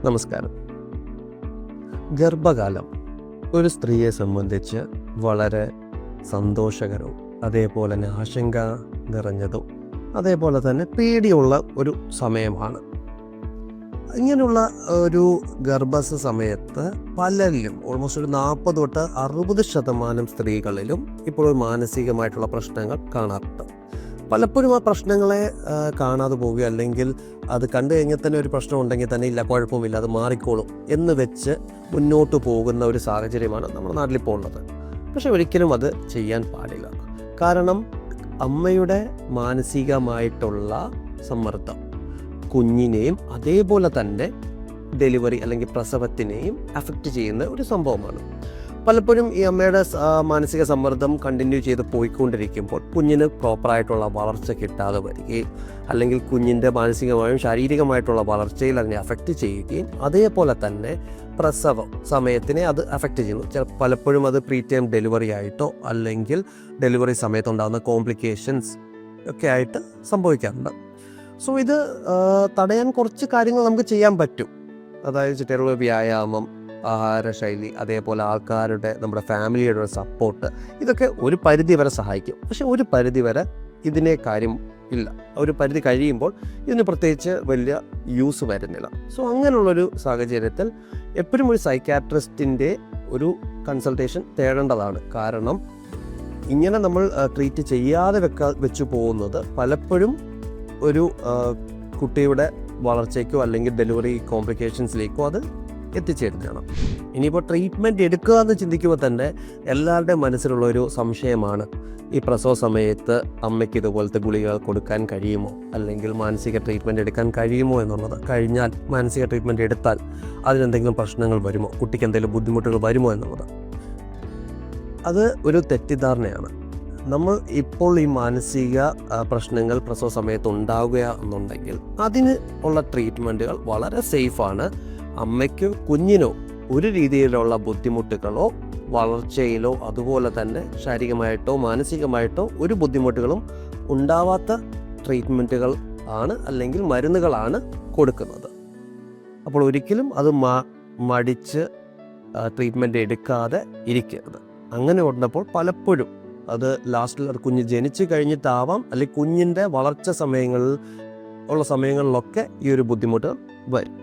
നമസ്കാരം. ഗർഭകാലം ഒരു സ്ത്രീയെ സംബന്ധിച്ച് വളരെ സന്തോഷകരവും അതേപോലെ തന്നെ ആശങ്ക നിറഞ്ഞതും അതേപോലെ തന്നെ പേടിയുള്ള ഒരു സമയമാണ്. ഇങ്ങനെയുള്ള ഒരു ഗർഭസ്ഥ സമയത്ത് പലരിലും ഓൾമോസ്റ്റ് ഒരു 40 തൊട്ട് 60% സ്ത്രീകളിലും ഇപ്പോൾ മാനസികമായിട്ടുള്ള പ്രശ്നങ്ങൾ കാണാറുണ്ട്. പലപ്പോഴും ആ പ്രശ്നങ്ങളെ കാണാതെ പോവുക, അല്ലെങ്കിൽ അത് കണ്ടു കഴിഞ്ഞാൽ തന്നെ ഒരു പ്രശ്നം ഉണ്ടെങ്കിൽ തന്നെ ഇല്ല, കുഴപ്പമില്ല, അത് മാറിക്കോളും എന്ന് വെച്ച് മുന്നോട്ട് പോകുന്ന ഒരു സാഹചര്യമാണ് നമ്മുടെ നാട്ടിലിപ്പോൾ ഉള്ളത്. പക്ഷെ ഒരിക്കലും അത് ചെയ്യാൻ പാടില്ല. കാരണം അമ്മയുടെ മാനസികമായിട്ടുള്ള സമ്മർദ്ദം കുഞ്ഞിനെയും അതേപോലെ തന്നെ ഡെലിവറി അല്ലെങ്കിൽ പ്രസവത്തിനെയും അഫക്റ്റ് ചെയ്യുന്ന ഒരു സംഭവമാണ്. പലപ്പോഴും ഈ അമ്മയുടെ മാനസിക സമ്മർദ്ദം കണ്ടിന്യൂ ചെയ്ത് പോയിക്കൊണ്ടിരിക്കുമ്പോൾ കുഞ്ഞിന് പ്രോപ്പറായിട്ടുള്ള വളർച്ച കിട്ടാതെ വരികയും അല്ലെങ്കിൽ കുഞ്ഞിൻ്റെ മാനസികമായും ശാരീരികമായിട്ടുള്ള വളർച്ചയിൽ അതിനെ അഫക്റ്റ് ചെയ്യുകയും അതേപോലെ തന്നെ പ്രസവ സമയത്തിനെ അത് അഫക്റ്റ് ചെയ്യുന്നു. പലപ്പോഴും അത് പ്രീടേം ഡെലിവറി ആയിട്ടോ അല്ലെങ്കിൽ ഡെലിവറി സമയത്തുണ്ടാകുന്ന കോംപ്ലിക്കേഷൻസ് ഒക്കെ ആയിട്ട് സംഭവിക്കാറുണ്ട്. സോ ഇത് തടയാൻ കുറച്ച് കാര്യങ്ങൾ നമുക്ക് ചെയ്യാൻ പറ്റും. അതായത് ചിട്ടയുള്ള വ്യായാമം, ആഹാരശൈലി, അതേപോലെ ആൾക്കാരുടെ നമ്മുടെ ഫാമിലിയുടെ സപ്പോർട്ട്, ഇതൊക്കെ ഒരു പരിധി വരെ സഹായിക്കും. പക്ഷെ ഒരു പരിധി വരെ ഇതിനെ കാര്യം ഇല്ല. ഒരു പരിധി കഴിയുമ്പോൾ ഇതിന് പ്രത്യേകിച്ച് വലിയ യൂസ് വരുന്നില്ല. സോ അങ്ങനെയുള്ളൊരു സാഹചര്യത്തിൽ എപ്പോഴും ഒരു സൈക്കാട്രിസ്റ്റിൻ്റെ ഒരു കൺസൾട്ടേഷൻ തേടേണ്ടതാണ്. കാരണം ഇങ്ങനെ നമ്മൾ ട്രീറ്റ് ചെയ്യാതെ വെച്ചു പോകുന്നത് പലപ്പോഴും ഒരു കുട്ടിയുടെ വളർച്ചയ്ക്കോ അല്ലെങ്കിൽ ഡെലിവറി കോംപ്ലിക്കേഷൻസിലേക്കോ അത് എത്തിച്ചേരുന്നതാണ്. ഇനിയിപ്പോൾ ട്രീറ്റ്മെൻറ്റ് എടുക്കുക എന്ന് ചിന്തിക്കുമ്പോൾ തന്നെ എല്ലാവരുടെയും മനസ്സിലുള്ളൊരു സംശയമാണ്, ഈ പ്രസവ സമയത്ത് അമ്മയ്ക്ക് ഇതുപോലത്തെ ഗുളികകൾ കൊടുക്കാൻ കഴിയുമോ, അല്ലെങ്കിൽ മാനസിക ട്രീറ്റ്മെൻറ്റ് എടുക്കാൻ കഴിയുമോ എന്നുള്ളത്. കഴിഞ്ഞാൽ മാനസിക ട്രീറ്റ്മെൻറ്റ് എടുത്താൽ അതിനെന്തെങ്കിലും പ്രശ്നങ്ങൾ വരുമോ, കുട്ടിക്ക് എന്തെങ്കിലും ബുദ്ധിമുട്ടുകൾ വരുമോ എന്നുള്ളത്. അത് ഒരു തെറ്റിദ്ധാരണയാണ്. നമ്മൾ ഇപ്പോൾ ഈ മാനസിക പ്രശ്നങ്ങൾ പ്രസവ സമയത്ത് ഉണ്ടാവുക എന്നുണ്ടെങ്കിൽ അതിന് ഉള്ള ട്രീറ്റ്മെൻറ്റുകൾ വളരെ സേഫാണ്. അമ്മയ്ക്കോ കുഞ്ഞിനോ ഒരു രീതിയിലുള്ള ബുദ്ധിമുട്ടുകളോ വളർച്ചയിലോ അതുപോലെ തന്നെ ശാരീരികമായിട്ടോ മാനസികമായിട്ടോ ഒരു ബുദ്ധിമുട്ടുകളും ഉണ്ടാവാത്ത ട്രീറ്റ്മെൻറ്റുകൾ ആണ് അല്ലെങ്കിൽ മരുന്നുകളാണ് കൊടുക്കുന്നത്. അപ്പോൾ ഒരിക്കലും അത് മടിച്ച് ട്രീറ്റ്മെൻറ്റ് എടുക്കാതെ ഇരിക്കരുത്. അങ്ങനെ ഉള്ളപ്പോൾ പലപ്പോഴും അത് ലാസ്റ്റിൽ അത് കുഞ്ഞ് ജനിച്ച് കഴിഞ്ഞിട്ടാവാം, അല്ലെങ്കിൽ കുഞ്ഞിൻ്റെ വളർച്ച സമയങ്ങളിലൊക്കെ ഈ ഒരു ബുദ്ധിമുട്ട് വരും.